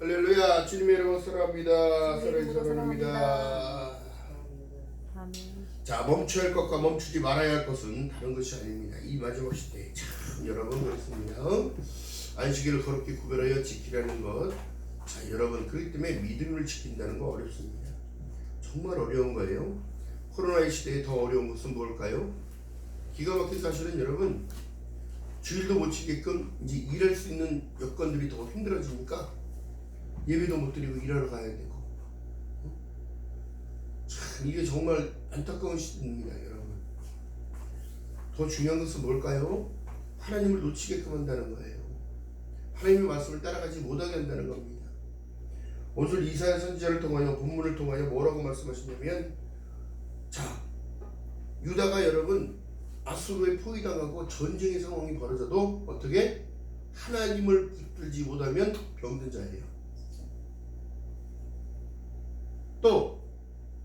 할렐루야. 주님의 이름으로 사랑합니다. 사랑합니다. 아멘. 자, 멈춰야 할 것과 멈추지 말아야 할 것은 다른 것이 아닙니다. 이 마지막 시대에 참 여러분 그렇습니다. 안식일을 거룩히 구별하여 지키라는 것. 자, 여러분 그렇기 때문에 믿음을 지킨다는 거 어렵습니다. 정말 어려운 거예요. 코로나의 시대에 더 어려운 것은 뭘까요? 기가 막힌 사실은 여러분, 주일도 못 지게끔 이제 일할 수 있는 여건들이 더 힘들어지니까 예배도 못 드리고 일하러 가야 되고, 참 이게 정말 안타까운 시대입니다. 여러분, 더 중요한 것은 뭘까요? 하나님을 놓치게끔 한다는 거예요. 하나님의 말씀을 따라가지 못하게 한다는 겁니다. 오늘 이사야 선지자를 통하여 본문을 통하여 뭐라고 말씀하시냐면, 자, 유다가 여러분 아수르에 포위당하고 전쟁의 상황이 벌어져도 어떻게 하나님을 붙들지 못하면 병든 자예요. 또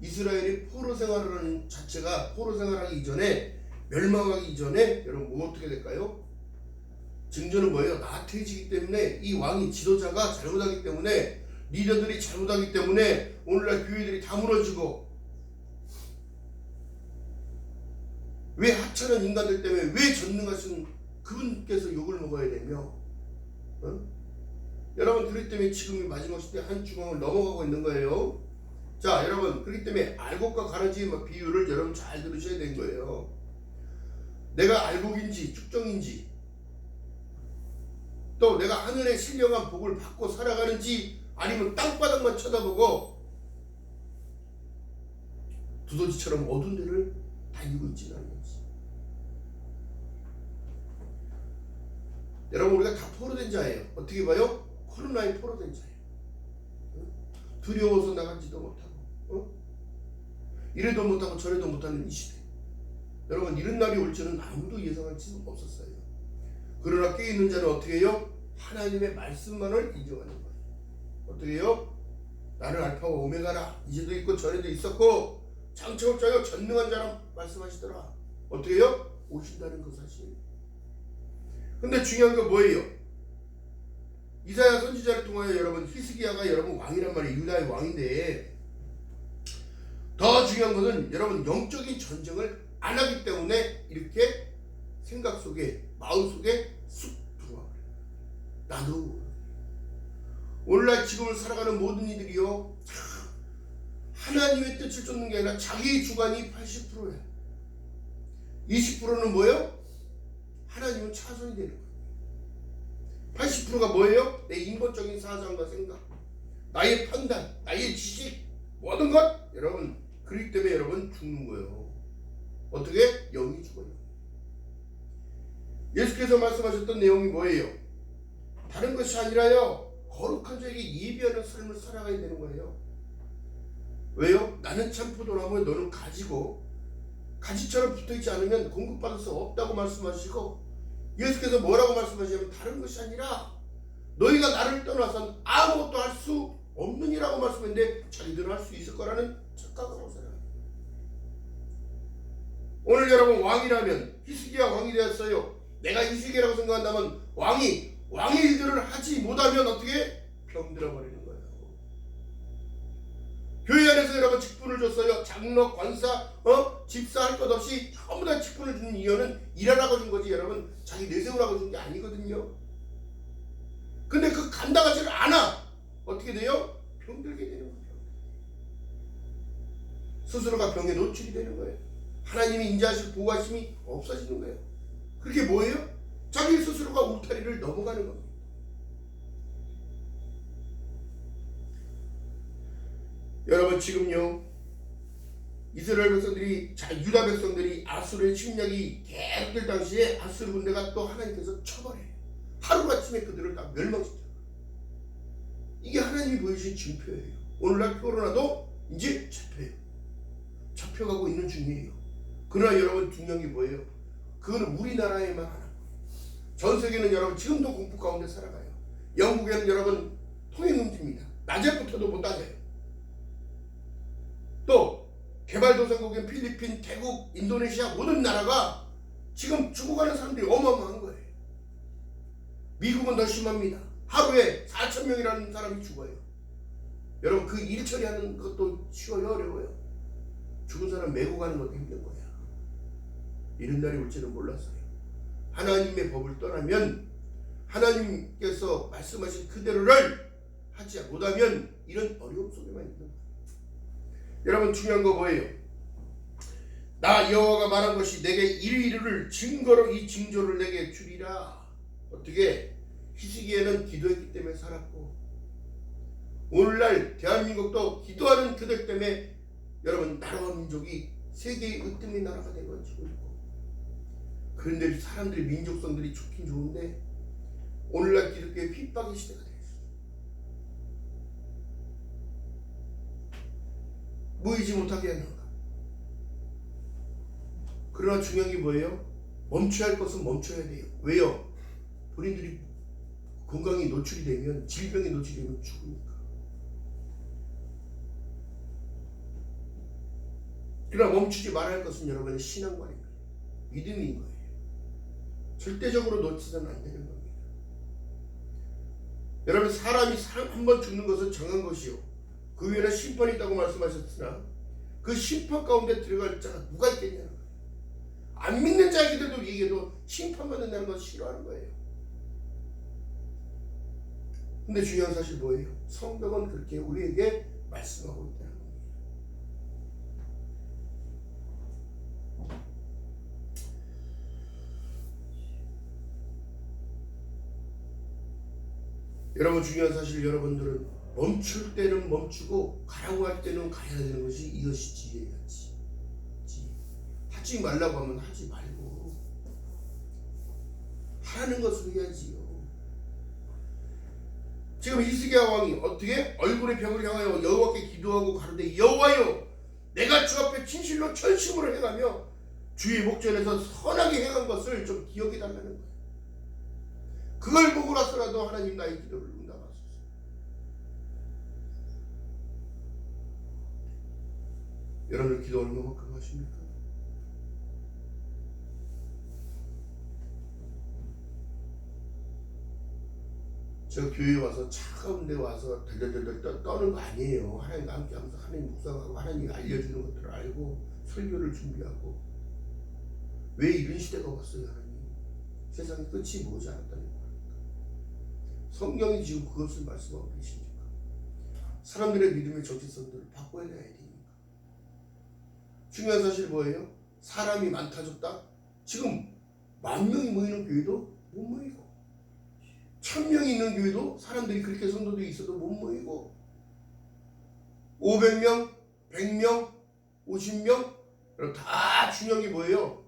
이스라엘이 포로 생활하는 자체가 포로 생활하기 이전에, 멸망하기 이전에 여러분 뭐 어떻게 될까요? 증조는 뭐예요? 나태해지기 때문에, 이 왕이 지도자가 잘못하기 때문에, 리더들이 잘못하기 때문에 오늘날 교회들이 다 무너지고, 왜 하찮은 인간들 때문에, 왜 전능하신 그분께서 욕을 먹어야 되며, 여러분 그렇기 때문에 지금 이 마지막 시대 한 주먹을 넘어가고 있는 거예요. 자, 여러분 그렇기 때문에 알곡과 가라지의 비유를 여러분 잘 들으셔야 되는 거예요. 내가 알곡인지 쭉정인지, 또 내가 하늘의 신령한 복을 받고 살아가는지, 아니면 땅바닥만 쳐다보고 두더지처럼 어두운 데를 다니고 있지는 않는지. 여러분 우리가 다 포로된 자예요. 어떻게 봐요? 코로나에 포로된 자예요. 두려워서 나가지도 못하고, 이래도 못하고 저래도 못하는 이 시대. 여러분 이런 날이 올 줄은 아무도 예상할 수 없었어요. 그러나 깨있는 자는 어떻게 해요? 하나님의 말씀만을 인정하는 거예요. 어떻게 해요? 나는 알파와 오메가라. 이제도 있고 전에도 있었고 장차올자여 전능한 자라 말씀하시더라. 어떻게 해요? 오신다는 그 사실. 근데 중요한 건 뭐예요? 이사야 선지자를 통하여 여러분 히스기야가 여러분 왕이란 말이에요. 유다의 왕인데, 더 중요한 것은 여러분 영적인 전쟁을 안 하기 때문에 이렇게 생각 속에, 마음 속에 쑥 들어와 버려요. 나도 오늘날 지금을 살아가는 모든 이들이요, 하나님의 뜻을 쫓는 게 아니라 자기 주관이 80%야. 20%는 뭐예요? 하나님은 차선이 되는 거예요. 80%가 뭐예요? 내 인본적인 사상과 생각, 나의 판단, 나의 지식, 모든 것. 여러분 그렇기 때문에 여러분 죽는 거예요. 어떻게? 영이 죽어요. 예수께서 말씀하셨던 내용이 뭐예요? 다른 것이 아니라요, 거룩한 자에게 예비하는 삶을 살아가야 되는 거예요. 왜요? 나는 참 포도나무에 너는 가지고, 가지처럼 붙어있지 않으면 공급받을 수 없다고 말씀하시고, 예수께서 뭐라고 말씀하시냐면 다른 것이 아니라 너희가 나를 떠나선 아무것도 할 수 없느니라고 말씀했는데, 자기들은 할 수 있을 거라는 착각하고 살아요. 오늘 여러분 왕이라면, 히스기야 왕이 되었어요. 내가 히스기야라고 생각한다면 왕의 일들을 하지 못하면 어떻게? 병들어 버리는 거예요. 교회 안에서 여러분 직분을 줬어요. 장로, 관사, 집사 할 것 없이 전부 다 직분을 주는 이유는 일하라고 준 거지, 여러분 자기 내세우라고 준 게 아니거든요. 근데 그 간다가지를 않아. 어떻게 돼요? 병들게 되는 거예요. 스스로가 병에 노출이 되는 거예요. 하나님이 인자하시고 보호하심이 없어지는 거예요. 그게 뭐예요? 자기 스스로가 울타리를 넘어가는 겁니다. 여러분 지금요, 이스라엘 백성들이, 유다 백성들이 아수르의 침략이 계속될 당시에 아수르 군대가 또 하나님께서 쳐버려요. 하루아침에 그들을 다 멸망시켜요. 이게 하나님이 보여주신 징표예요. 오늘날 코로나도 이제 잡혀가고 있는 중이에요. 그러나 여러분 중요한 게 뭐예요? 그거는 우리나라에만 하나. 전 세계는 여러분 지금도 공포 가운데 살아가요. 영국에는 여러분 통행금지입니다. 낮에부터도 못 다녀요. 또 개발도상국인 필리핀, 태국, 인도네시아 모든 나라가 지금 죽어가는 사람들이 어마어마한 거예요. 미국은 더 심합니다. 하루에 4,000명이라는 사람이 죽어요. 여러분 그 일 처리하는 것도 쉬워요, 어려워요? 죽은 사람 메고 가는 것도 힘든 거야. 이런 날이 올지는 몰랐어요. 하나님의 법을 떠나면, 하나님께서 말씀하신 그대로를 하지 못하면 이런 어려움 속에만 있는 거예요. 여러분 중요한 거 뭐예요? 나 여호와가 말한 것이 내게 이르이르를 증거로 이 징조를 내게 주리라. 어떻게? 히스기야는 기도했기 때문에 살았고, 오늘날 대한민국도 기도하는 그들 때문에 여러분 나라와 민족이 세계의 으뜸의 나라가 되어지고 있고, 그런데 사람들이 민족성들이 좋긴 좋은데 오늘날 기독교의 핍박의 시대가 되어 있어요. 모이지 못하게 하는 것. 그러나 중요한 게 뭐예요? 멈춰야 할 것은 멈춰야 돼요. 왜요? 본인들이 건강이 노출이 되면, 질병에 노출이 되면 죽으니까. 그러나 멈추지 말아야 할 것은 여러분의 신앙관입니다. 믿음인 거예요. 절대적으로 놓치서는 안 되는 겁니다. 여러분 사람이 한 번 죽는 것은 정한 것이요, 그 위에는 심판이 있다고 말씀하셨으나 그 심판 가운데 들어갈 자가 누가 있겠냐는 거예요. 안 믿는 자에게도 얘기해도 심판받는다는 걸 싫어하는 거예요. 근데 중요한 사실 뭐예요? 성경은 그렇게 우리에게 말씀하고 있다는 겁니다. 여러분 중요한 사실, 여러분들은 멈출 때는 멈추고 가라고 할 때는 가야 되는 것이 이것이 지혜야지. 하지 말라고 하면 하지 말고 하는 것을 해야지요. 지금 히스기야 왕이 어떻게 얼굴의 벽을 향하여 여호와께 기도하고 가로되 여호와여, 내가 주 앞에 진실로 전심으로 행하며 주의 목전에서 선하게 행한 것을 좀 기억해 달라는 거예요. 그걸 보고라서라도 하나님 나의 기도를 응답하소서. 여러분들 기도 얼마만큼 하십니까? 제가 교회에 와서 차가운 데 와서 덜덜덜덜 떠는 거 아니에요. 하나님과 함께 하면서 하나님 묵상하고 하나님이 알려주는 것들을 알고 설교를 준비하고. 왜 이런 시대가 왔어요? 하나님 세상의 끝이 뭐지 않았다는 거예요. 성경이 지금 그것을 말씀하고 계십니까? 사람들의 믿음의 정체성들을 바꿔야 되니까. 중요한 사실 뭐예요? 사람이 많다졌다? 지금 10,000명이 모이는 교회도 못 모이고, 1,000명이 있는 교회도 사람들이 그렇게 성도들이 있어도 못 모이고, 500명, 100명, 50명, 다 중요한 게 뭐예요?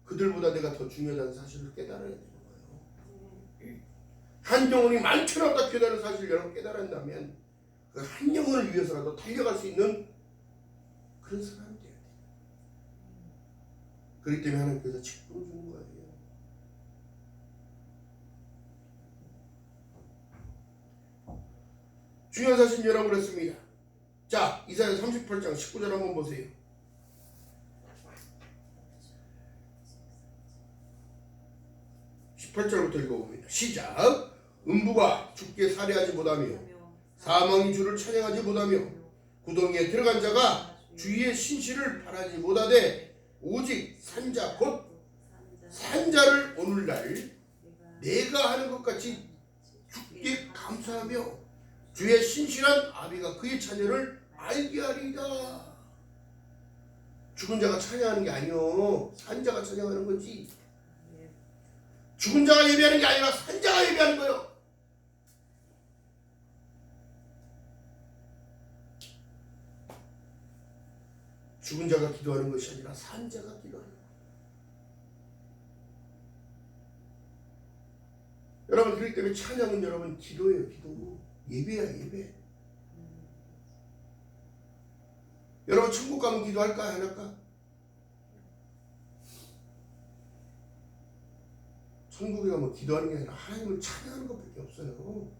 그들보다 내가 더 중요하다는 사실을 깨달아야 되는 거예요. 한 영혼이 많더라도 교회라는 사실을 여러분 깨달았다면 그 한 영혼을 위해서라도 달려갈 수 있는 그런 사람이 돼야 돼요. 그렇기 때문에 하나님께서 책봉 주는 거예요. 중요한 사실 여러분 그랬습니다. 자, 이사야 38장 19절 한번 보세요. 18절부터 읽어봅니다. 시작. 음부가 주께 살해하지 못하며 사망이 주를 찬양하지 못하며 구덩이에 들어간 자가 주의 신실을 바라지 못하되 오직 산자 곧 산자를 오늘날 내가 하는 것 같이 주께 감사하며 주의 신실한 아비가 그의 자녀를 알게 하리이다. 죽은 자가 찬양하는 게 아니요, 산자가 찬양하는 거지. 죽은 자가 예배하는 게 아니라 산자가 예배하는 거예요. 죽은 자가 기도하는 것이 아니라 산자가 기도하는 거예요. 여러분 그렇기 때문에 찬양은 여러분 기도예요. 기도. 예배야 예배. 여러분 천국 가면 기도할까 안 할까? 천국에 가면 기도하는 게 아니라 하나님을 찬양하는 것밖에 없어요.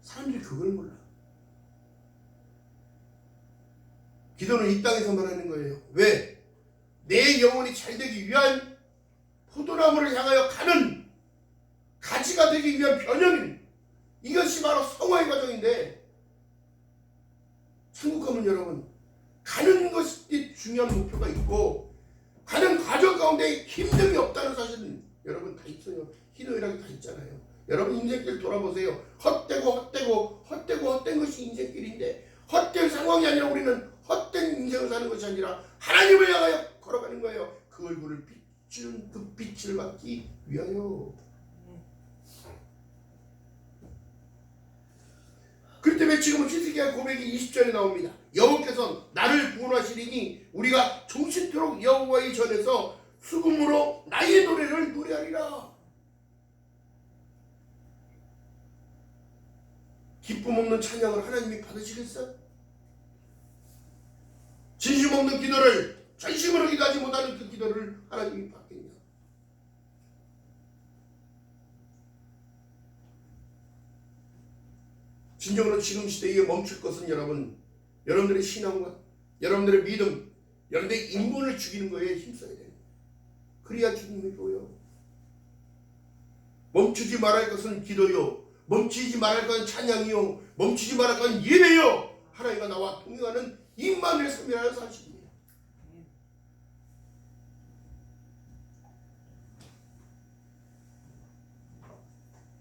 사람들이 그걸 몰라. 기도는 이 땅에서만 하는 거예요. 왜? 내 영혼이 잘 되기 위한 포도나무를 향하여 가는 가지가 되기 위한 변형입니다. 이것이 바로 성화의 과정인데, 천국 가면 여러분 가는 것이 중요한 목표가 있고 가는 과정 가운데 힘듦이 없다는 사실은 여러분 다 있어요. 희노애락이 다 있잖아요. 여러분 인생길 돌아보세요. 헛된 것이 인생길인데, 헛된 상황이 아니라 우리는 헛된 인생을 사는 것이 아니라 하나님을 향하여 걸어가는 거예요. 그 얼굴을 비추는 그 빛을 받기 위하여. 그렇기 때문에 지금은 히스기야 고백이 20절에 나옵니다. 여호와께서 나를 구원하시리니 우리가 종신토록 여호와의 전에서 수금으로 나의 노래를 노래하리라. 기쁨 없는 찬양을 하나님이 받으시겠어요? 진심 없는 기도를, 전심으로 기도하지 못하는 그 기도를 하나님이 받겠냐? 진정으로 지금 시대에 멈출 것은 여러분들의 신앙과 여러분들의 믿음, 여러분들의 인본을 죽이는 거에 힘써야 돼요. 그래야 주님이 보여. 멈추지 말할 것은 기도요, 멈추지 말할 것은 찬양이요, 멈추지 말할 것은 예배요. 하나님과 나와 동행하는 임마누엘 삶이라는 사실입니다.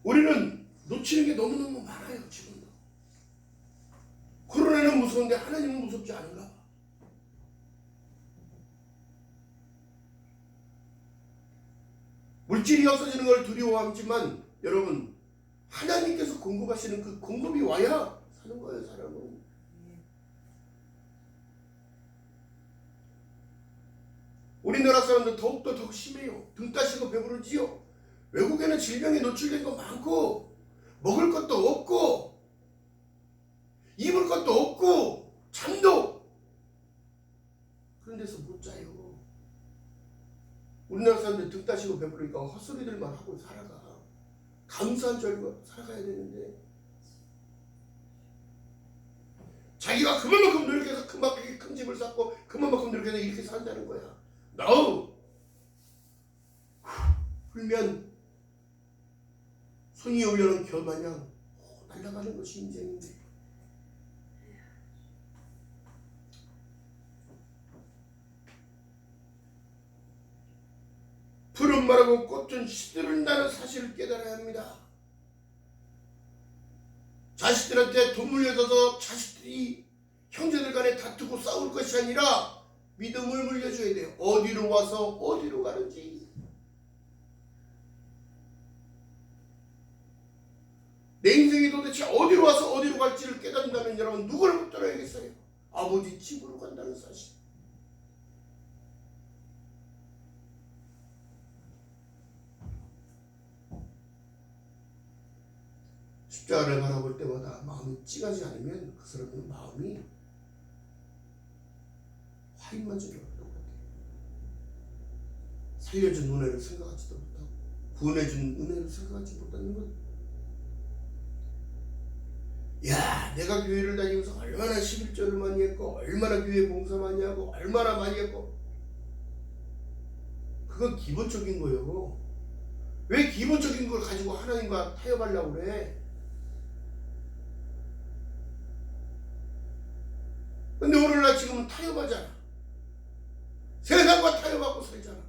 우리는 놓치는 게 너무너무 많아요. 지금도 코로나는 무서운데 하나님은 무섭지 않은가 봐. 물질이 없어지는 걸 두려워하지만 여러분, 하나님께서 공급하시는 그 공급이 와야 사는 거예요. 사람은. 우리나라 사람들 더욱더 더 심해요. 등 따시고 배부르지요. 외국에는 질병에 노출된 거 많고, 먹을 것도 없고, 입을 것도 없고, 잠도 그런 데서 못 자요. 우리나라 사람들 등 따시고 배부르니까 헛소리들만 하고 살아가. 감사한 줄 알고 살아가야 되는데, 자기가 그만큼 노력해서 그만큼 큰 집을 샀고 그만큼 노력해서 이렇게 산다는 거야. No! 풀면 손이 오려는 겨마냥 날아가는 것이 인생인데, 푸른 말하고 꽃은 시들은다는 사실을 깨달아야 합니다. 자식들한테 돈 물려줘서 자식들이 형제들 간에 다투고 싸울 것이 아니라 믿음을 물려줘야 돼요. 어디로 와서 어디로 가는지. 내 인생이 도대체 어디로 와서 어디로 갈지를 깨닫는다면 여러분 누구를 붙들어야겠어요? 아버지 집으로 간다는 사실. 십자가를 바라볼 때마다 마음이 찡하지 않으면 그 사람은 마음이 화인만 주는 것 같아요. 살려준 은혜를 생각하지도 못하고 구원해준 은혜를 생각하지 못하는 것. 야, 내가 교회를 다니면서 얼마나 11조를 많이 했고 얼마나 교회 봉사 많이 하고 얼마나 많이 했고, 그건 기본적인 거예요. 왜 기본적인 걸 가지고 하나님과 타협하려고 그래? 근데 오늘날 지금은 타협하잖아. 세상과 타협하고 살잖아.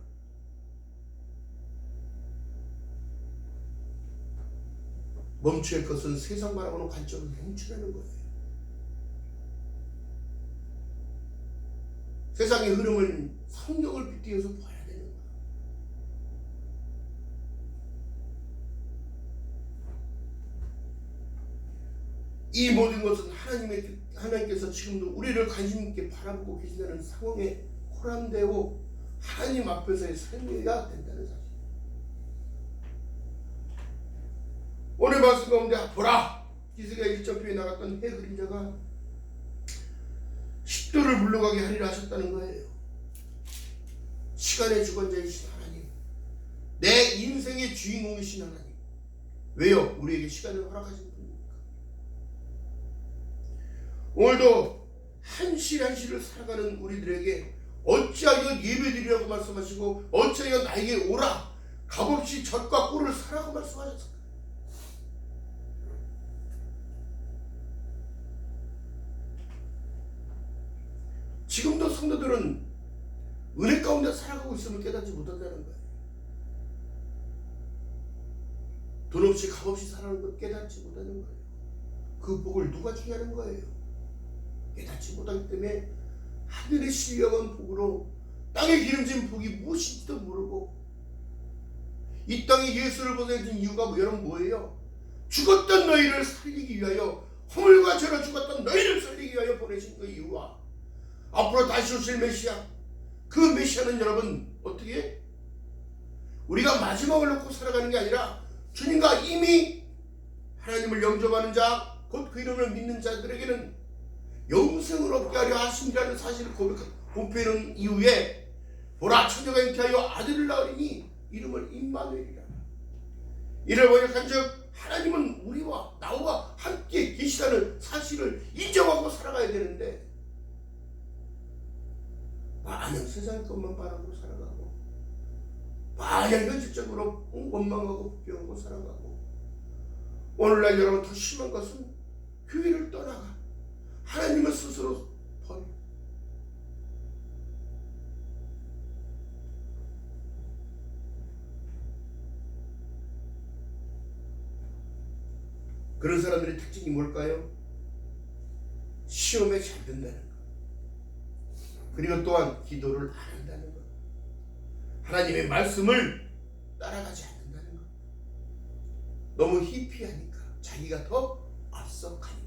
멈춰야 할 것은 세상 바라보는 관점을 멈추라는 거예요. 세상의 흐름을 성경을 빗대어서 봐야 되는 거야. 이 모든 것은 하나님께서 지금도 우리를 관심 있게 바라보고 계시다는 상황에 호람되고 하나님 앞에서의 삶이어야 된다는 사실. 오늘 말씀 가운데 보라, 히스기야 1장표에 나갔던 해 그림자가 10도를 물러가게 하리라 하셨다는 거예요. 시간의 주관자이신 하나님, 내 인생의 주인공이신 하나님, 왜요? 우리에게 시간을 허락하신 분입니까? 오늘도 한실 한실을 살아가는 우리들에게 어찌하여 예배드리라고 말씀하시고 어찌하여 나에게 오라 값없이 젖과 꿀을 사라고 말씀하셨습니다. 지금도 성도들은 은혜 가운데 살아가고 있음을 깨닫지 못한다는 거예요. 돈 없이 값 없이 살아가는 걸 깨닫지 못하는 거예요. 그 복을 누가 주냐는 거예요. 깨닫지 못하기 때문에 하늘의 신령한 복으로 땅에 기름진 복이 무엇인지도 모르고 이 땅에 예수를 보내준 이유가 여러분 뭐예요? 죽었던 너희를 살리기 위하여, 허물과 죄로 죽었던 너희를 살리기 위하여 보내신 그 이유와 앞으로 다시 오실 메시아, 그 메시아는 여러분 어떻게 우리가 마지막을 놓고 살아가는 게 아니라 주님과 이미 하나님을 영접하는 자, 곧 그 이름을 믿는 자들에게는 영생을 얻게 하려 하심이라는 사실을 공표하는 이후에 보라, 처녀가 잉태하여 아들을 낳으리니 이름을 임마누엘이라. 이를 번역한즉 하나님은 우리와 나와 함께 계시다는 사실을 인정하고 살아가야 되는데, 마냥 세상 것만 바라고 살아가고, 마냥 현실적으로 원망하고 부끄러워하고 살아가고, 오늘날 여러분 더 심한 것은 교회를 떠나가 하나님을 스스로 버려. 그런 사람들의 특징이 뭘까요? 시험에 잘 든다는 것, 그리고 또한 기도를 안 한다는 것, 하나님의 말씀을 따라가지 않는다는 것, 너무 희피하니까, 자기가 더 앞서 가니까.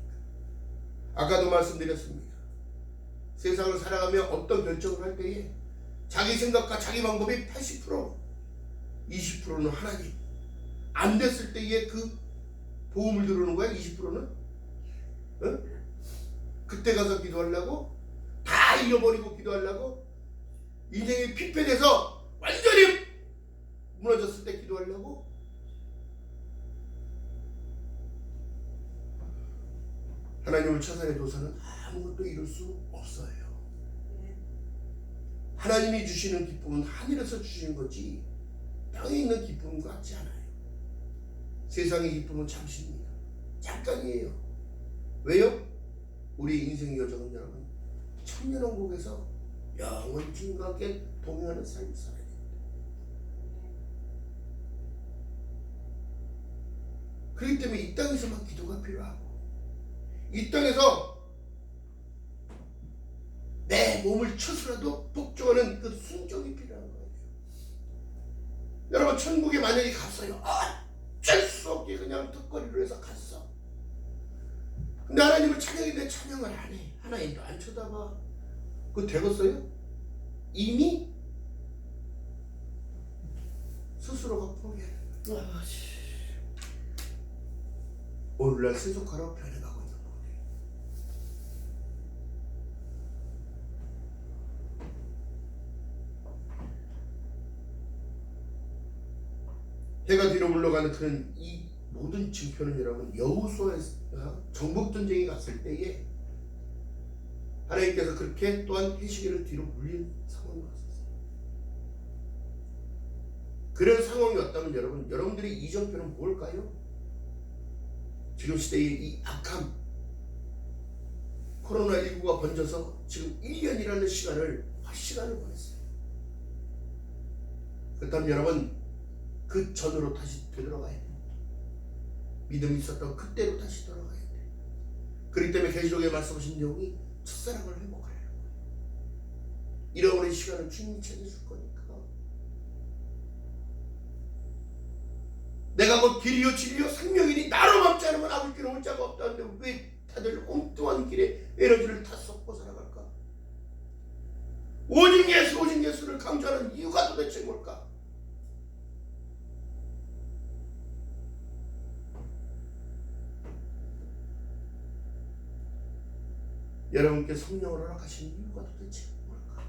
아까도 말씀드렸습니다. 세상을 살아가며 어떤 결정을 할 때에 자기 생각과 자기 방법이 80%, 20%는 하나님. 안 됐을 때에 그 도움을 들어오는 거야. 20%는 그때 가서 기도하려고, 다 잃어버리고 기도하려고, 인생이 피폐돼서 완전히 무너졌을 때 기도하려고. 하나님을 찾아내 둬서는 아무것도 이룰 수 없어요. 하나님이 주시는 기쁨은 하늘에서 주시는 거지 땅에 있는 기쁨 같지 않아요. 세상의 기쁨은 잠시입니다. 잠깐이에요. 왜요? 우리 인생의 여정은 여러분 천년왕국에서 영원히 주님과 함께 동행하는 삶을 살아야 됩니다. 그렇기 때문에 이 땅에서만 기도가 필요하고, 이 땅에서 내 몸을 쳐서라도 복종하는 그 순종이 필요한 거예요. 여러분 천국에 만약에 갔어요. 어쩔 수 없게 그냥 턱걸이로 해서 갔어. 근데 하나님을 찬양했는데 찬양을 안 해. 하나님도 안 쳐다봐. 그거 되겠어요? 이미 스스로가 포기하는 거예요. 오늘날 세속화로 변해가고 있는 거예요. 해가 뒤로 물러가는 그런 이 모든 징표는 여러분 여호수아에서 정복전쟁에 갔을 때에 하나님께서 그렇게 또한 해시계를 뒤로 물린 상황이 왔었어요. 그런 상황이 왔다면 여러분, 여러분들의 이정표는 뭘까요? 지금 시대의 이 악함, 코로나19가 번져서 지금 1년이라는 시간을 보냈어요. 그렇다면 여러분 그 전으로 다시 되돌아가야 돼요. 믿음이 있었던 그때로 다시 돌아가야 돼요. 그렇기 때문에 계시록에 말씀하신 내용이 첫사랑을 회복하려는 거예요. 잃어버린 시간을 주님이 찾아줄 거니까. 내가 곧 길이요 진리요 생명이니 나로 맘지 않으면 아버지 길에 올 자가 없다는데 왜 다들 엉뚱한 길에 에너지를 다 쏟고 살아갈까? 오직 예수를 강조하는 이유가 도대체 뭘까? 여러분께 성령을 허락하신 이유가 도대체 뭘까?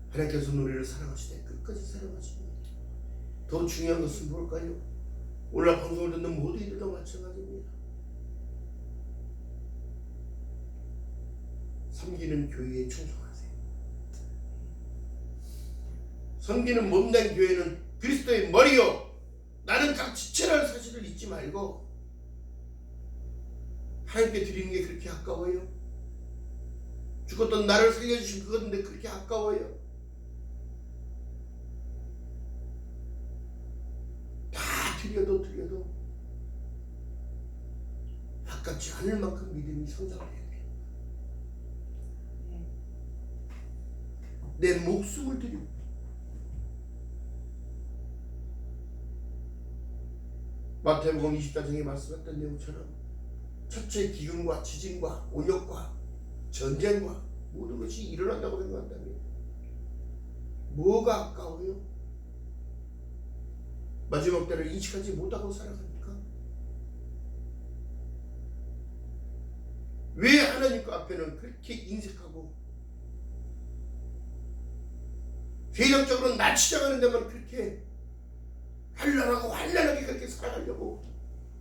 하나님께서 우리를 사랑하시되 끝까지 사랑하십니다. 더 중요한 것은 뭘까요? 오늘 방송을 듣는 모든 이들도 마찬가지입니다. 섬기는 교회에 충성하세요. 섬기는 몸된 교회는 그리스도의 머리요 나는 각 지체라는 사실을 잊지 말고 하나님께 드리는 게 그렇게 아까워요? 죽었던 나를 살려주신 그건데 그렇게 아까워요? 다 드려도 아깝지 않을 만큼 믿음이 성장해야 돼요. 내 목숨을 드리고 마태복음 24장에 말씀했던 내용처럼 첫째 기근과 지진과 온역과 전쟁과 모든 것이 일어난다고 생각한다면 뭐가 아까워요? 마지막 때를 인식하지 못하고 살아갑니까? 왜 하나님 그 앞에는 그렇게 인색하고 세상적으로 나치자가는 데만 그렇게 환란하게 그렇게 살아가려고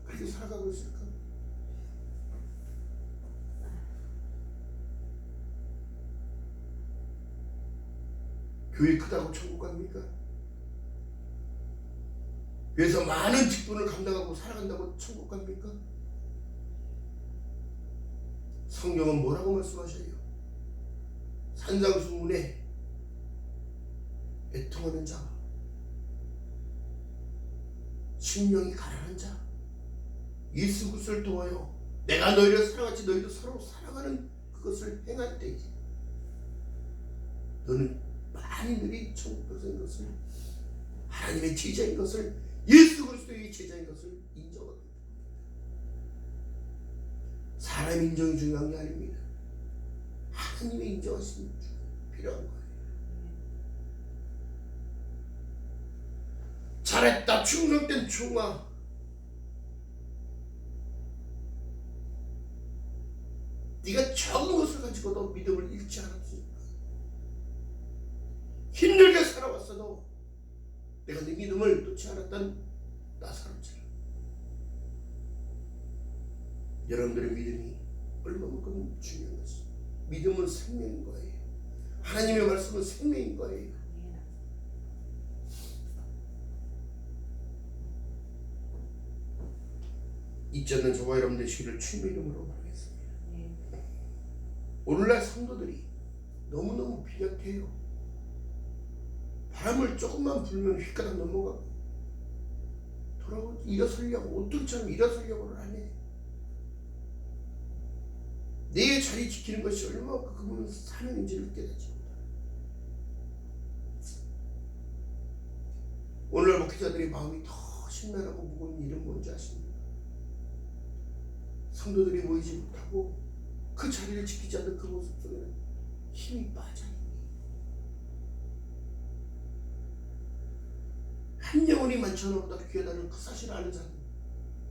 그렇게 살아가고 있을까? 교회 크다고 천국 갑니까? 그래서 많은 직분을 감당하고 살아간다고 천국 갑니까? 성경은 뭐라고 말씀하셔요? 산상수훈에 애통하는 자, 심령이 가난한 자, 예수 그리스도를 통하여 내가 너희를 사랑하지 너희도 서로 사랑하는 그것을 행할 때에 너는 만인들이 천국 백성인 것을, 하나님의 제자인 것을, 예수 그리스도의 제자인 것을 인정합니다. 사람 인정이 중요한 게 아닙니다. 하나님의 인정하심이 필요한 거예요. 잘했다 충성된 총아, 네가 적은 것을 가지고도 믿음을 잃지 않았으니까 힘들게 살아왔어도 내가 네 믿음을 놓지 않았던 나사로처럼 여러분들의 믿음이 얼마만큼 중요한 것입니다. 믿음은 생명인 거예요. 하나님의 말씀은 생명인 거예요. 잊지 않는 저와 여러분 되시기를 주님의 이름으로 바라겠습니다. 오늘날 성도들이 너무너무 빈약해요. 바람을 조금만 불면 휘가닥 넘어가고 돌아오고 일어서려고 오뚜기처럼 일어서려고를 하네. 내 자리 지키는 것이 얼마만큼 사명인지를 깨닫지 못하네. 오늘날 목회자들의 마음이 더 심란하고 무거운 일은 뭔지 아십니까? 성도들이 모이지 못하고 그 자리를 지키지 않는 그 모습 속에는 힘이 빠져요. 한 영혼이 만천원보다 귀하다는 그 사실을 아는 자는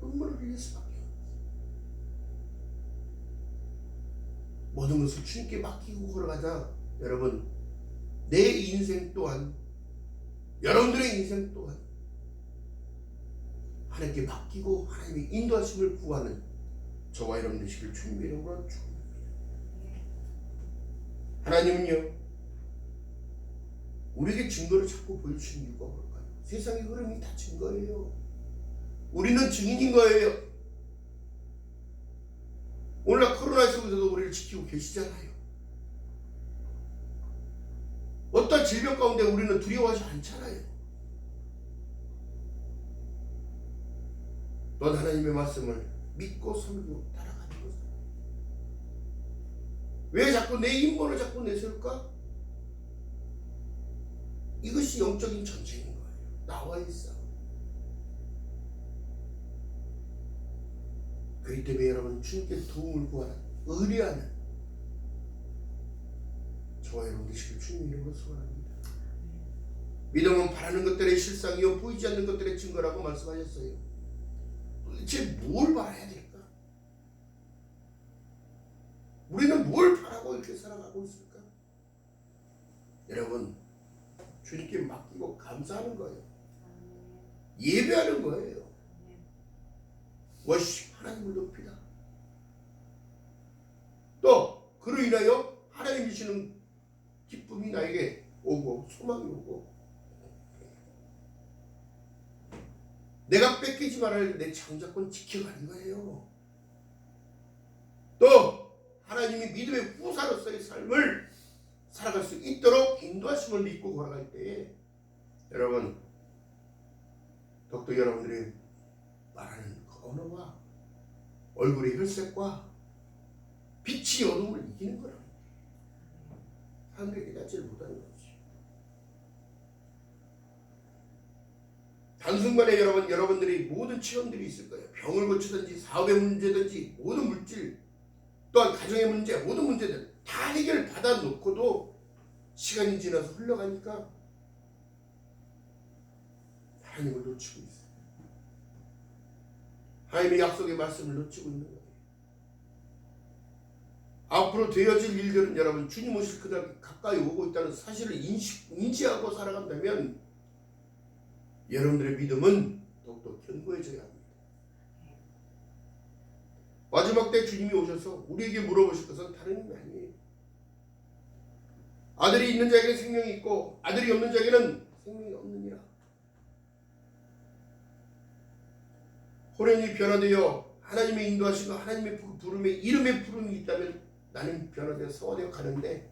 눈물을 흘릴 수밖에 없어요. 모든 것을 주님께 맡기고 걸어가자 여러분, 내 인생 또한 여러분들의 인생 또한 하나님께 맡기고 하나님의 인도하심을 구하는 저와 여러분 되시길 주님의 이름으로 축원합니다. 하나님은요 우리에게 증거를 자꾸 보여주시는 이유가 뭘까요? 세상의 흐름이 다 증거예요. 우리는 증인인 거예요. 오늘날 코로나 속에서도 우리를 지키고 계시잖아요. 어떤 질병 가운데 우리는 두려워하지 않잖아요. 넌 하나님의 말씀을 믿고 섬기고 따라가는 것은 왜 자꾸 내 인본을 자꾸 내세울까? 이것이 영적인 전쟁인 거예요. 나와의 싸움. 그렇기 때문에 여러분 주님께 도움을 구하는 의뢰하는 저와 여러분 되시길 주님 이름으로 소원합니다. 믿음은 바라는 것들의 실상이요 보이지 않는 것들의 증거라고 말씀하셨어요. 도대체 뭘 바라야 될까? 우리는 뭘 바라고 이렇게 살아가고 있을까? 여러분 주님께 맡기고 감사하는 거예요. 예배하는 거예요. 워십 하나님을 높이다. 또 그로 인하여 하나님 주시는 기쁨이 나에게 오고 소망이 오고 내가 뺏기지 말아야 내 장자권 지켜가는 거예요. 하나님이 믿음의 후사로서의 삶을 살아갈 수 있도록 인도하심을 믿고 걸어갈 때에 여러분 더욱더 여러분들이 말하는 그 언어와 얼굴의 혈색과 빛이 어둠을 이기는 거라. 사람들이 깨닫지를 못하는 거지. 단순간에 여러분들이 모든 체험들이 있을 거예요. 병을 고치든지 사업의 문제든지 모든 물질 또한 가정의 문제 모든 문제들 다 해결 받아 놓고도 시간이 지나서 흘러가니까 하나님을 놓치고 있어요. 하나님의 약속의 말씀을 놓치고 있는 거예요. 앞으로 되어질 일들은 여러분 주님 오실 그날 가까이 오고 있다는 사실을 인지하고 살아간다면 여러분들의 믿음은 더욱더 견고해져야 합니다. 마지막 때 주님이 오셔서 우리에게 물어보실 것은 다른 의미 아니에요. 아들이 있는 자에게는 생명이 있고 아들이 없는 자에게는 생명이 없느니라. 호련히 변화되어 하나님의 인도하심과 하나님의 부름에 이름의 부름이 있다면 나는 변화되어 성화되어 가는데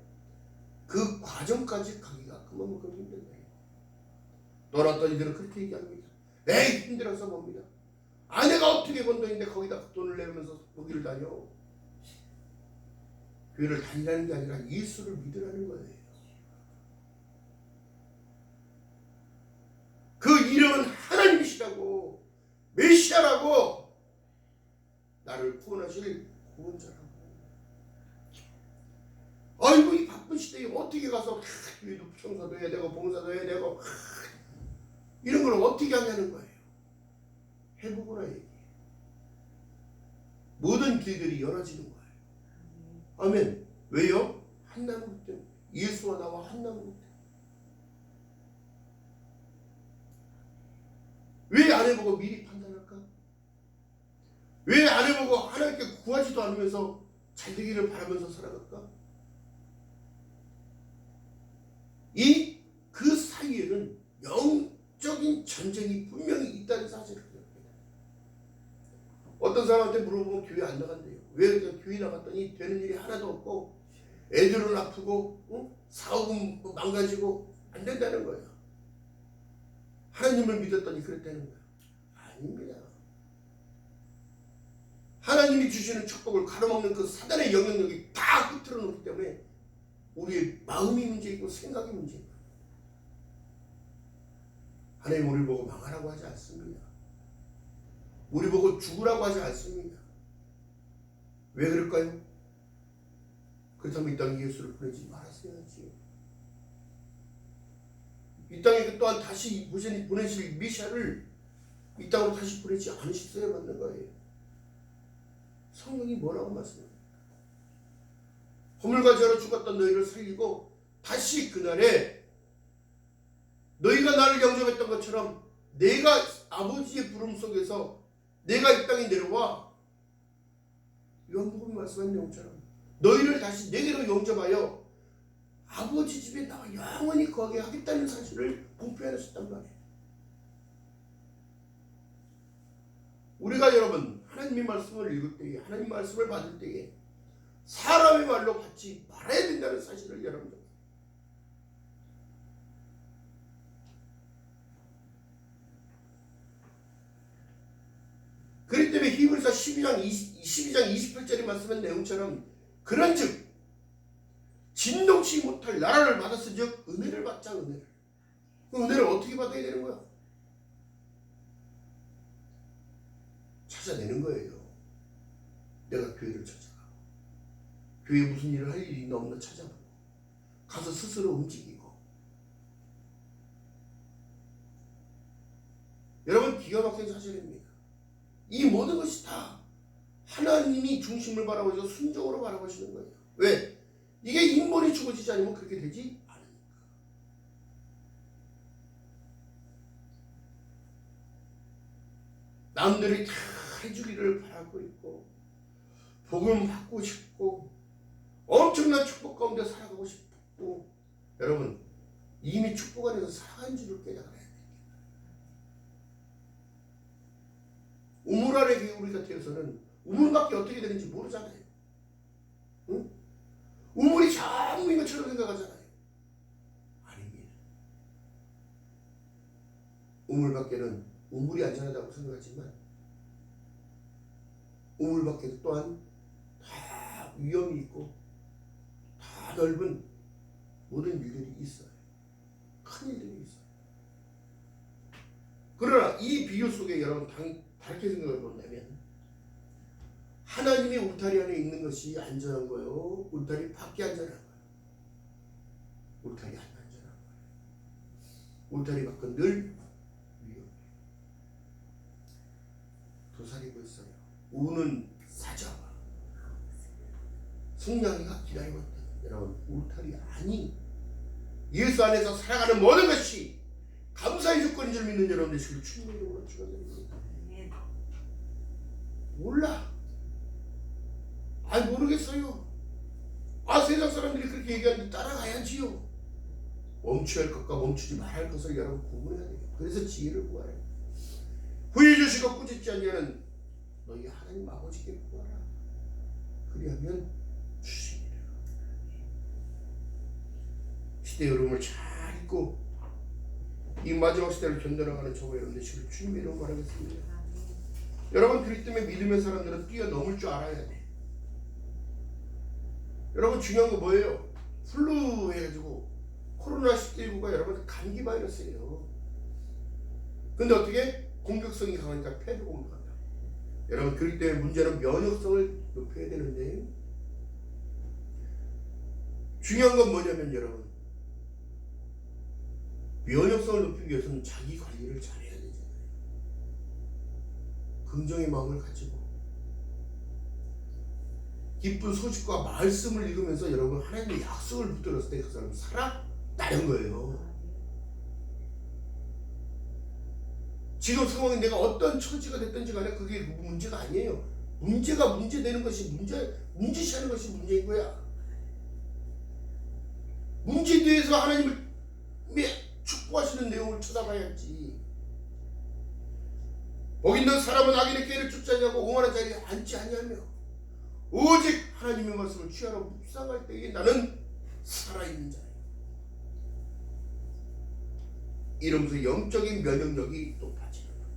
그 과정까지 가기가 그만큼 힘든 거예요. 또 어떤 이들은 그렇게 얘기합니다. 에이 힘들어서 뭡니다. 아내가 어떻게 번 돈인데 거기다 돈을 내면서 거기를 다녀. 교회를 다니라는 게 아니라 예수를 믿으라는 거예요. 그 이름은 하나님이시라고 메시아라고 나를 구원하실 구원자라고. 아이고 이 바쁜 시대에 어떻게 가서 교회도 청소도 해야 되고 봉사도 해야 되고 이런 걸 어떻게 하냐는 거예요. 해보거라 얘기해. 모든 길들이 열어지는 거예요. 아멘. 왜요? 한 나무기 때문에. 예수와 나와 한 나무기 때문에. 왜 안 해보고 미리 판단할까? 왜 안 해보고 하나님께 구하지도 않으면서 잘 되기를 바라면서 살아갈까? 그 사이에는 영적인 전쟁이 분명히 있다는 사실을 기억합니다. 어떤 사람한테 물어보면 교회 안 나간대요. 왜 교회 나갔더니 되는 일이 하나도 없고 애들은 아프고 사업은 망가지고 안 된다는 거예요. 하나님을 믿었더니 그랬다는 거예요. 아닙니다. 하나님이 주시는 축복을 가로막는 그 사단의 영향력이 다 흩어져 놓기 때문에 우리의 마음이 문제이고 생각이 문제입니다. 하나님 우리를 보고 망하라고 하지 않습니다. 우리 보고 죽으라고 하지 않습니다. 왜 그럴까요? 그렇다면 이 땅에 예수를 보내지 말았어야지요. 이 땅에 또한 다시 보내실 메시아를 이 땅으로 다시 보내지 않으셨어야 맞는 거예요. 성경이 뭐라고 말씀합니까? 허물과 죄로 죽었던 너희를 살리고 다시 그날에 너희가 나를 영접했던 것처럼 내가 아버지의 부름 속에서 내가 이 땅에 내려와 요한복음이 말씀한 내용처럼 너희를 다시 내게로 영접하여 아버지 집에 나와 영원히 거하게 하겠다는 사실을 공표하셨단 말이에요. 우리가 여러분 하나님의 말씀을 읽을 때에 하나님 말씀을 받을 때에 사람의 말로 받지 말아야 된다는 사실을 여러분들 그렇기 때문에 히브리서 12장 28절에 말씀한 내용처럼 그런즉 진동치 못할 나라를 받았은즉 은혜를 받자. 은혜를. 그 은혜를 어떻게 받아야 되는 거야? 찾아내는 거예요. 내가 교회를 찾아가. 교회에 무슨 일을 할 일이 있나 없나 찾아보고 가서 스스로 움직이고. 여러분 기가 막힌 사실입니다. 이 모든 것이 다 하나님이 중심을 바라보시고 순종으로 바라보시는 거예요. 왜? 이게 인본이 죽어지지 않으면 그렇게 되지 않으니까. 남들이 다 해주기를 바라고 있고 복음 받고 싶고 엄청난 축복 가운데 살아가고 싶고 여러분 이미 축복 안에서 살아간 줄을 깨달아야 돼요. 우물 아래 우리가 되어서는 우물밖에 어떻게 되는지 모르잖아요. 응? 우물이 전부인 것처럼 생각하잖아요. 아닙니다. 우물 밖에는 우물이 안전하다고 생각하지만 우물 밖에도 또한 다 위험이 있고 다 넓은 모든 일들이 있어요. 큰 일들이 있어요. 그러나 이 비유 속에 여러분 다르게 생각을 본다면 하나님의 울타리 안에 있는 것이 안전한 거예요? 울타리 밖에 안전한 거예요? 울타리 안에 안전한 거예요. 울타리 밖은 늘 위험해요. 도사리고 있어요. 우는 사자와 승냥이가 기다리고 있다. 여러분, 울타리 안이 예수 안에서 살아가는 모든 것이 감사의 조건인 줄 믿는 여러분들 지금 충분히 축하드립니다. 몰라. 모르겠어요. 세상 사람들이 그렇게 얘기하는데 따라가야지요. 멈춰야 할 것과 멈추지 말아야 할 것을 여러분 구분해야 돼요. 그래서 지혜를 구하라. 후회 주시고 꾸짖지 않냐는 너희 하나님 아버지께 구하라. 그리하면 주시리라. 시대의 흐름을 잘 읽고 이 마지막 시대를 견뎌나가는 저와 여러분들 지금 주님의 이름으로 말하겠습니다. 여러분, 그렇기 때문에 믿음의 사람들은 뛰어넘을 줄 알아야 돼. 여러분, 중요한 거 뭐예요? 플루 해가지고 코로나19가 여러분 감기 바이러스예요. 근데 어떻게? 공격성이 강하니까 폐도 공격한다. 여러분, 그렇기 때문에 문제는 면역성을 높여야 되는데 중요한 건 뭐냐면 여러분, 면역성을 높이기 위해서는 자기 관리를 잘해야 되잖아요. 긍정의 마음을 가지고 기쁜 소식과 말씀을 읽으면서 여러분 하나님의 약속을 붙들었을 때 그 사람은 살아나는 거예요. 지금 상황에 내가 어떤 처지가 됐든지 간에 그게 문제가 아니에요. 문제가 문제되는 것이 문제시하는 것이 문제인 거야. 문제 뒤에서 하나님을 축복하시는 내용을 쳐다봐야지. 복 있는 사람은 악인의 꾀를 쫓지 아니하고 오만한 자리에 앉지 아니하며 오직 하나님의 말씀을 취하러 묵상할 때에 나는 살아있는 자예요. 이러면서 영적인 면역력이 높아지는 거예요.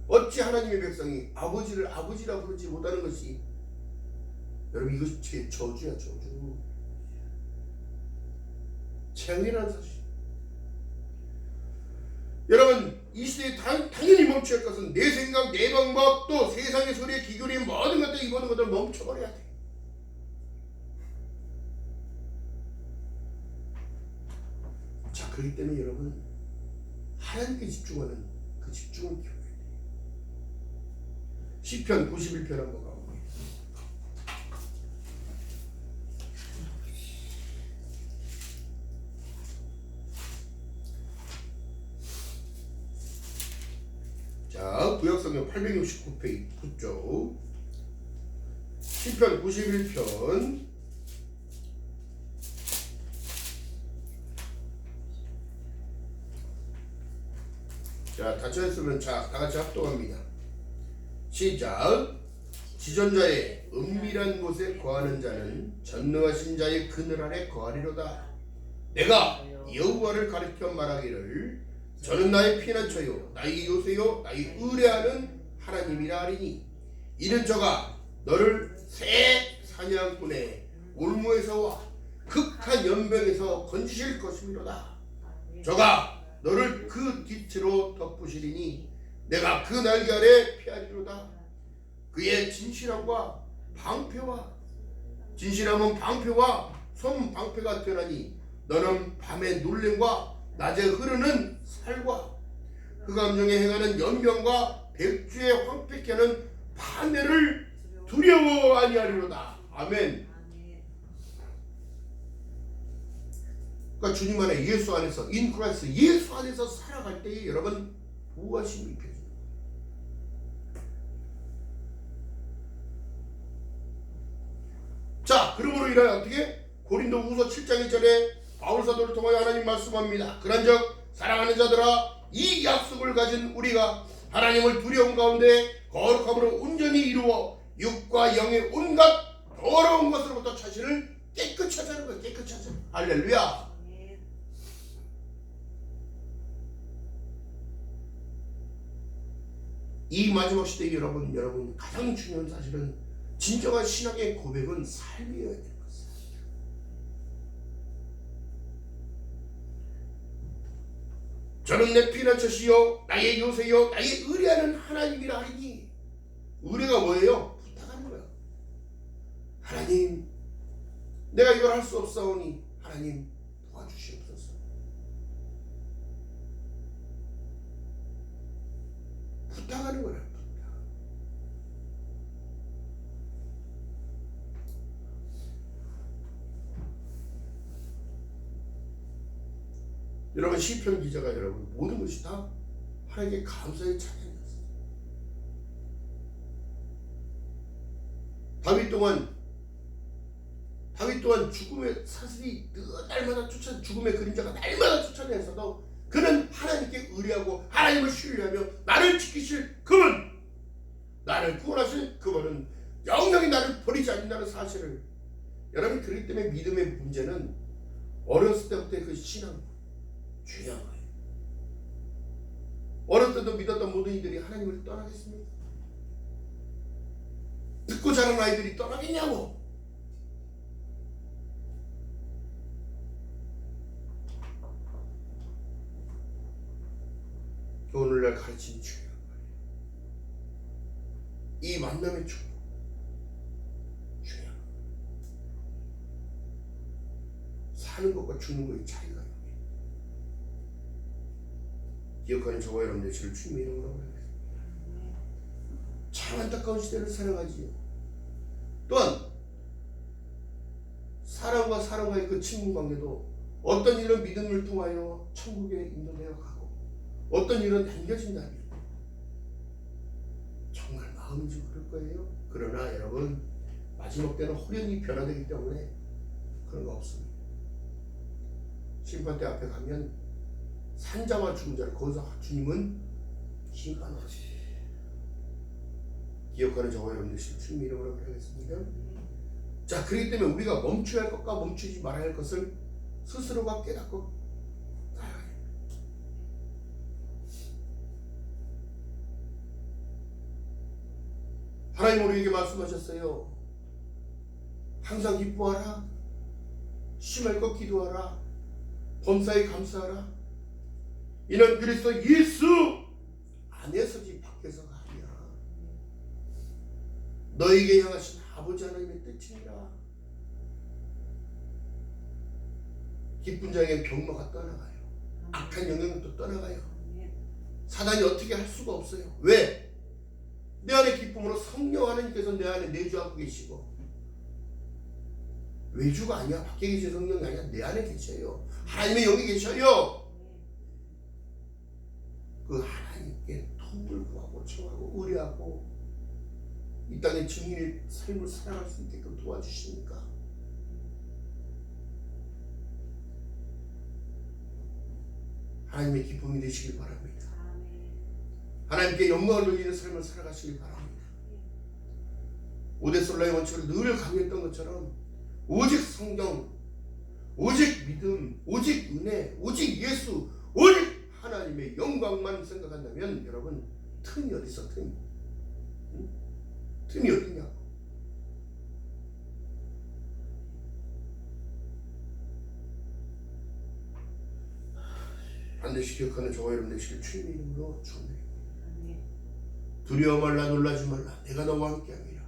어찌 하나님의 백성이 아버지를 아버지라 부르지 못하는 것이, 여러분 이것이 제 저주야, 저주. 재앙이라는 사실. 여러분, 이 시대에 당연히 멈춰야 할 것은 내 생각, 내 방법, 또 세상의 소리에 기교리 모든 것들, 이 모든 것들을 멈춰버려야 돼. 자, 그렇기 때문에 여러분 하나님께 집중하는 그 집중을 키워야 돼. 시편 91편 한번 가보겠습니다. 자, 구약성경 869페이지 9쪽 시편 91편 자, 닫혀있으면 자, 다같이 합동합니다. 시작. 지존자의 은밀한 곳에 거하는 자는 전능하신 자의 그늘 아래 거하리로다. 내가 여호와를 가리켜 말하기를 저는 나의 피난처요 나의 요새요 나의 의뢰하는 하나님이라 하리니 이는 저가 너를 새 사냥꾼의 올무에서와 극한 연병에서 건지실 것이미로다. 저가 너를 그 깃으로 덮으시리니 내가 그 날개 아래 피하리로다. 그의 진실함과 방패와 진실함은 방패와 손방패가 되나니 너는 밤의 놀림과 낮에 흐르는 살과 그 감정에 행하는 연병과 백주의 황폐케 하는 파멸을 두려워 아니하리로다. 아멘. 그러니까 주님 안에, 예수 안에서, 인 크라이스트, 예수 안에서 살아갈 때에 여러분 보호하심이 입혀집니다. 자, 그러므로 인하여 어떻게? 고린도후서 7장 1절에 바울 사도를 통하여 하나님 말씀합니다. 그런즉 사랑하는 자들아, 이 약속을 가진 우리가 하나님을 두려움 가운데 거룩함으로 온전히 이루어 육과 영의 온갖 더러운 것으로부터 자신을 깨끗이 하자는 거예요. 깨끗이 하자. 할렐루야. 이 마지막 시대에 여러분 가장 중요한 사실은 진정한 신앙의 고백은 삶이어야 되는 것이에요. 저는 내 피난 처시요 나의 요새요 나의 의뢰하는 하나님이라 하니. 의뢰가 뭐예요? 부탁하는 거예요. 하나님, 내가 이걸 할 수 없사오니 하나님 도와주시옵소서. 부탁하는 거예요. 부탁. 여러분, 시편 기자가 여러분 모든 것이 다 하나님께 감사의 찬양이었어요. 다윗 또한 죽음의 사슬이 날마다 죽음의 그림자가 날마다 쫓아내서도 그는 하나님께 의뢰하고 하나님을 신뢰하며 나를 지키실 그분, 나를 구원하실 그분은 영영이 나를 버리지 않는다는 사실을. 여러분, 그렇기 때문에 믿음의 문제는 어렸을 때부터 그 신앙 중요한 거예요. 어렸을 때도 믿었던 모든 이들이 하나님을 떠나겠습니까? 듣고 자란 아이들이 떠나겠냐고. 오늘날 가르침이 중요한 거예요. 이 만남의 축복 중요한 거예요. 사는 것과 죽는 것의 차이가 있어요. 기억하는 저와 여러분들 주를 주님의 이름으로 부르겠습니다. 참 안타까운 시대를 살아가지요. 또한 사람과 사람과의 그 친분 관계도 어떤 일은 믿음을 통하여 천국에 인도되어 가고 어떤 일은 남겨진다면 정말 마음인지 모를 거예요. 그러나 여러분, 마지막 때는 호련히 변화되기 때문에 그런 거 없습니다. 심판대 앞에 가면 산자와 죽은 자를 거기서 주님은 심판하시. 기억하는 저와 여러분들 주님 이름으로 하겠습니다. 자, 그렇기 때문에 우리가 멈춰야 할 것과 멈추지 말아야 할 것을 스스로가 깨닫고 살아야 됩니다. 하나님 우리에게 말씀하셨어요. 항상 기뻐하라. 심할 것 기도하라. 범사에 감사하라. 이는 그리스도 예수 안에서지 밖에서가 아니야. 너에게 향하신 아버지 하나님의 뜻이니라. 기쁜 자에게 병마가 떠나가요. 악한 영향도 떠나가요. 사단이 어떻게 할 수가 없어요. 왜? 내 안에 기쁨으로 성령 하나님께서 내 안에 내주하고 계시고, 외주가 아니야. 밖에 계신 성령이 아니야. 내 안에 계셔요. 하나님의 영이 계셔요. 그 하나님께 도움을 구하고 청하고 의뢰하고 이 땅의 증인의 삶을 살아갈 수 있게끔 도와주시니까 하나님의 기쁨이 되시길 바랍니다. 하나님께 영광을 돌리는 삶을 살아가시길 바랍니다. 오데솔라의 원칙을 늘 강조했던 것처럼 오직 성경, 오직 믿음, 오직 은혜, 오직 예수, 오직 하나님의 영광만 생각한다면 여러분, 틈이 어디 있어? 틈이 어디 있냐? 반드시 기억하는 저와 여러분 되시길 주님의 이름으로 축원드립니다. 두려워 말라, 놀라지 말라, 내가 너와 함께함이라.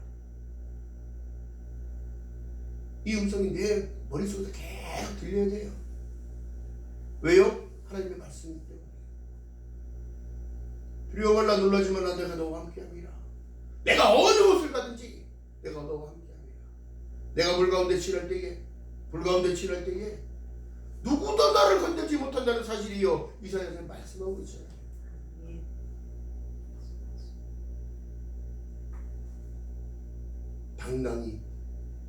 이 음성이 내 머릿속에서 계속 들려야 돼요. 왜요? 하나님의 말씀이기 때문에. 두려워 말라, 놀라지 말라, 내가 너와 함께함이라. 내가 어느 곳을 가든지 내가 너와 함께함이라. 내가 불 가운데 지날 때에 누구도 나를 건들지 못한다는 사실이요, 이사야서 말씀하고 있어요. 당당히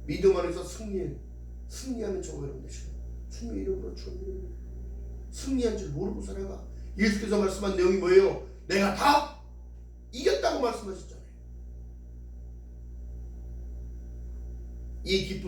믿음 안에서 승리하는 저와 여러분 되시고 주님의 이름으로 축원드립니다. 승리한 줄 모르고 살아가. 예수께서 말씀한 내용이 뭐예요? 내가 다 이겼다고 말씀하셨잖아요. 이 기쁨